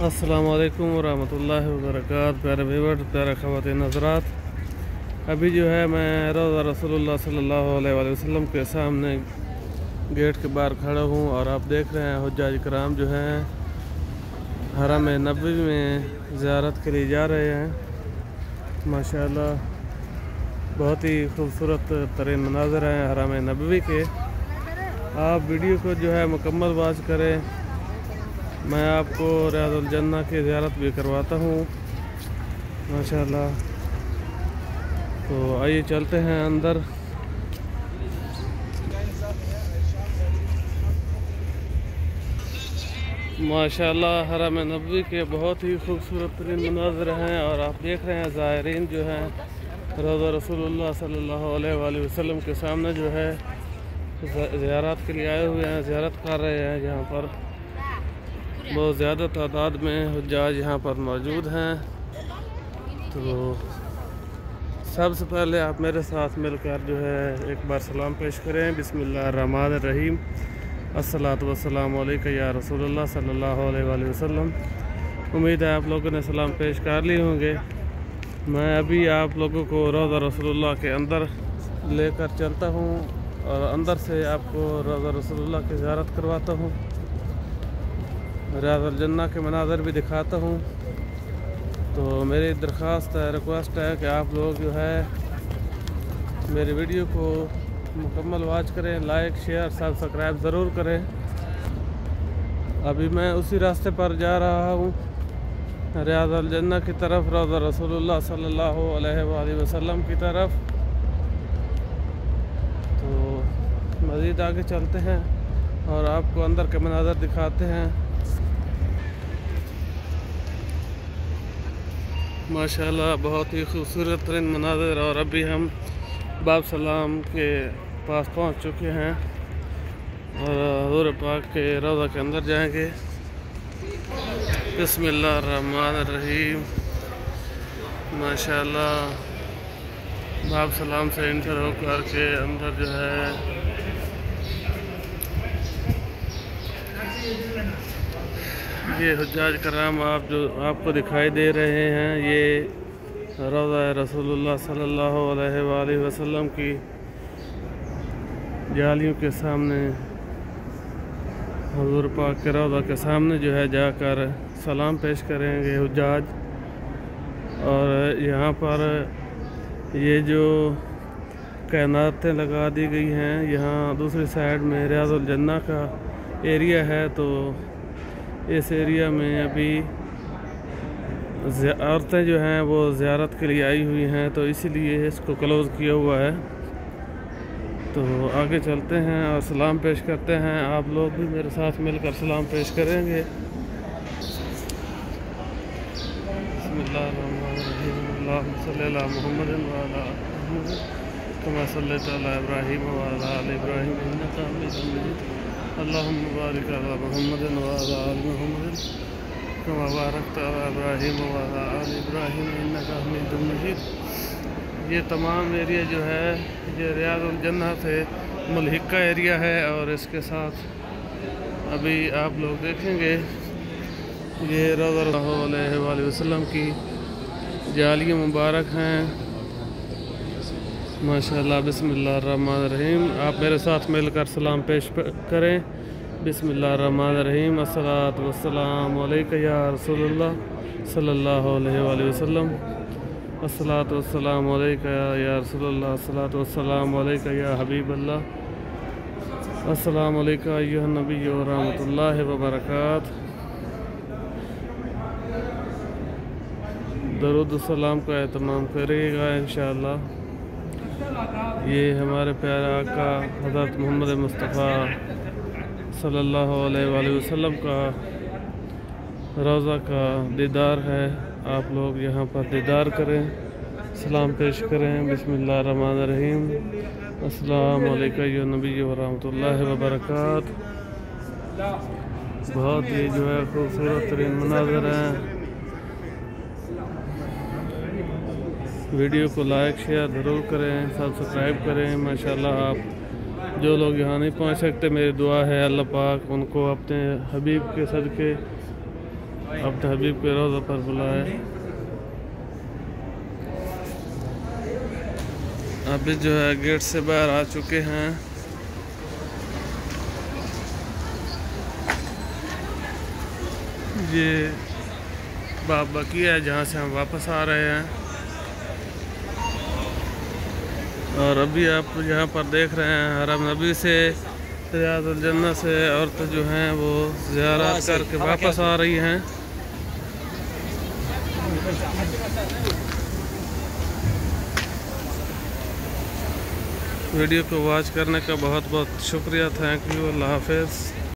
अस्सलामुअलैकुम वरहमतुल्लाहि वबरकात। प्यारे व्यूअर्स, प्यारे ख़वातीन हज़रात, अभी जो है मैं रोज़ा रसूलुल्लाह सल्लल्लाहु अलैहि वसल्लम के सामने गेट के बाहर खड़ा हूँ और आप देख रहे हैं हुज्जाज कराम जो हैं हरम नबवी में ज़ियारत के लिए जा रहे हैं। माशाअल्लाह बहुत ही खूबसूरत तरीन मनाज़र हैं हरम नबवी के। आप वीडियो को जो है मुकम्मल वॉच करें। मैं आपको रियादुल जन्नह की ज़ियारत भी करवाता हूँ माशाअल्लाह। तो आइए चलते हैं अंदर। माशाअल्लाह हरम नबवी के बहुत ही खूबसूरत तरीन मनाज़र हैं और आप देख रहे हैं ज़ायरीन जो हैं रोज़ा रसूलुल्लाह सल्लल्लाहु अलैहि वसल्लम के सामने जो है ज़ियारत के लिए आए हुए हैं, ज़ियारत कर रहे हैं। यहाँ पर बहुत ज़्यादा तादाद में हुज्जाज यहाँ पर मौजूद हैं। तो सबसे पहले आप मेरे साथ मिलकर जो है एक बार सलाम पेश करें। बिस्मिल्लाहिर्रहमानिर्रहीम। अस्सलातु वस्सलामु अलैका या रसूलल्लाह सल्लल्लाहु अलैहि वसल्लम। उम्मीद है आप लोगों ने सलाम पेश कर लिए होंगे। मैं अभी आप लोगों को रोज़ा रसूलुल्लाह के अंदर लेकर चलता हूँ और अंदर से आपको रोज़ा रसूलुल्लाह की ज़ियारत करवाता हूँ, रियादुल जन्नह के मनाज़र भी दिखाता हूँ। तो मेरी दरख्वास्त है, रिक्वेस्ट है कि आप लोग जो है मेरी वीडियो को मुकम्मल वॉच करें, लाइक शेयर सब्सक्राइब ज़रूर करें। अभी मैं उसी रास्ते पर जा रहा हूँ रियादुल जन्नह की तरफ, रोज़ा रसूलुल्लाह सल्लल्लाहु अलैहि वसल्लम की तरफ। तो मज़ीद आगे चलते हैं और आपको अंदर के मनाज़र दिखाते हैं। माशाअल्लाह बहुत ही खूबसूरत तरीन मनाज़र। और अभी हम बाब सलाम के पास पहुंच चुके हैं और हुज़ूर पाक के रोज़ा के अंदर जाएंगे। बिस्मिल्लाहिर्रहमानिर्रहीम। माशाअल्लाह बाब सलाम से इंटर होकर के अंदर जो है ये हुज्जाज कराम आपको दिखाई दे रहे हैं। ये रोज़ा रसूलुल्लाह सल्लल्लाहु अलैहि वसल्लम की जालियों के सामने, हुज़ूर पाक के रोज़ा के सामने जो है जाकर सलाम पेश करेंगे हुज्जाज। और यहाँ पर ये जो कैनातें लगा दी गई हैं, यहाँ दूसरी साइड में रियादुल जन्नह का एरिया है। तो इस एरिया में अभी औरतें जो हैं वो ज़ियारत के लिए आई हुई हैं, तो इसीलिए इसको क्लोज़ किया हुआ है। तो आगे चलते हैं और सलाम पेश करते हैं। आप लोग भी मेरे साथ मिलकर सलाम पेश करेंगे। बिस्मिल्लाहिर्रहमानिर्रहीम। अल्लाहुम्मा सल्ली अला मुहम्मदिन व अला मुहम्मद कमा सल्लैता अला इब्राहीम व अला आलि इब्राहीम इन्नका हमीदुम मजीद। अल्लाहुम्मा बारिक अला मुहम्मदिन व अला आलि मुहम्मदिन कमा बारकता अला इब्राहीम व अला आलि इब्राहीम इन्नका हमीदुम मजीद। ये तमाम एरिया जो है ये रियादुल जन्नह से मुल्हिका एरिया है। और इसके साथ अभी आप लोग देखेंगे ये रोज़ा सल्लल्लाहु अलैहि वसल्लम की जालियाँ मुबारक हैं माशाअल्लाह। बिस्मिल्लाहिर्रहमानिर्रहीम। आप मेरे साथ मिलकर सलाम पेश करें। बिस्मिल्लाहिर्रहमानिर्रहीम। अस्सलातु वस्सलामु अलैका या रसूलुल्लाह सल्लल्लाहु अलैहि वसल्लम। अस्सलातु वस्सलामु अलैका या रसूलुल्लाह। अस्सलातु वस्सलामु अलैका या हबीबल्लाह। अस्सलामु अलैका अय्युहन नबिय्यु व रहमतुल्लाहि व बरकातुहू। दरूद सलाम का एहतमाम करिएगा इंशाअल्लाह। ये हमारे प्यारे आका हज़रत मोहम्मद मुस्तफ़ा सल्लल्लाहु अलैहि वसल्लम का रोज़ा का दीदार है। आप लोग यहाँ पर दीदार करें, सलाम पेश करें। बिस्मिल्लाहिर्रहमानिर्रहीम। अस्सलामु अलैका या नबी व रहमतुल्लाहि व बरकातुहू। बहुत ही जो है खूबसूरत तरीन मनाज़र हैं। वीडियो को लाइक शेयर ज़रूर करें, सब्सक्राइब करें। माशाअल्लाह आप जो लोग यहाँ नहीं पहुँच सकते, मेरी दुआ है अल्लाह पाक उनको अपने हबीब के सदक़े अपने हबीब के रोज़ा पर बुलाए। अभी जो है गेट से बाहर आ चुके हैं। ये बाब बकिया है जहाँ से हम वापस आ रहे हैं। और अभी आप यहाँ पर देख रहे हैं हरम नबी से, रियादुल जन्नत से औरतें जो हैं वो ज़ियारत करके वापस आ रही हैं। वीडियो को वॉच करने का बहुत बहुत शुक्रिया। Thank you. अल्लाह हाफ़िज़।